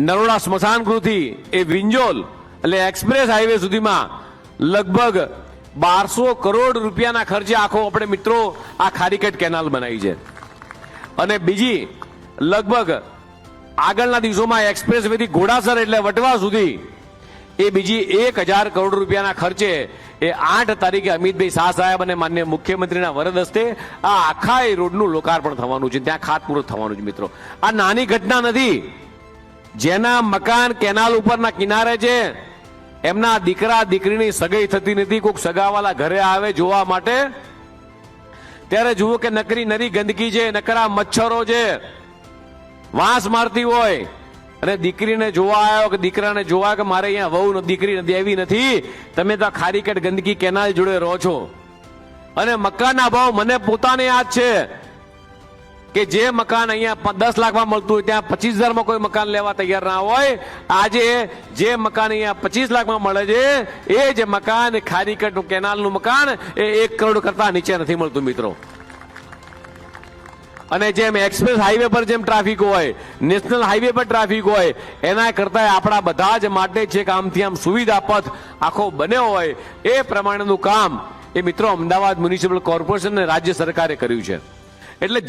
નરોડા સ્મશાન ગૃહથી એ વિંજોલ એટલે express highway સુધીમાં લગભગ 1200 કરોડ રૂપિયાના ખર્ચે આખો આપણે મિત્રો આ ખારીકટ કેનાલ બનાવી છે. અને બીજી લગભગ આગળના દિવસોમાં એક્સપ્રેસ વેથી ઘોડાસર એટલે વટવા સુધી એ બીજી 1000 કરોડ રૂપિયાના ખર્ચે એ 8 તારીખે અમિતભાઈ શાહ સાહેબ અને માનનીય મુખ્યમંત્રીના વરદ હસ્તે આ આખા એ રોડનું લોકાર્પણ થવાનું છે, ત્યાં ખાતમુહૂર્ત થવાનું છે. મિત્રો આ નાની ઘટના નથી. જેના મકાન કેનાલ ઉપરના કિનારે છે એમના દીકરા દીકરીની સગાઈ થતી નથી, કોઈક સગાવાલા ઘરે આવે જોવા માટે ત્યારે જુઓ કે નકરી નરી ગંદકી છે, નકરા મચ્છરો છે, વાંસ મારતી હોય અને દીકરીને જોવા આવ્યો કે દીકરાને જોવા કે મારે અહીંયા વહુ દીકરી દેવી નથી, તમે તો ખારીકટ ગંદકી કેનાલ જોડે રહો છો. અને મકાનના ભાવ મને પોતાને યાદ છે કે જે મકાન અહીંયા 10 લાખમાં મળતું હોય ત્યાં 25,000માં કોઈ મકાન લેવા તૈયાર ના હોય. આજે જે મકાન અહીંયા 25 લાખમાં મળે છે એ જે મકાન ખારીકટ કેનાલનું મકાન એ 1 કરોડ કરતા નીચે નથી મળતું મિત્રો. અને જેમ એક્સપ્રેસ હાઈવે પર જેમ ટ્રાફિક હોય, નેશનલ હાઈવે પર ટ્રાફિક હોય, એના કરતા આપણા બધા જ માટે જે કામથી આમ સુવિધા પથ આખો બન્યો હોય એ પ્રમાણેનું કામ એ મિત્રો અમદાવાદ મ્યુનિસિપલ કોર્પોરેશન અને રાજ્ય સરકારે કર્યું છે. એટલે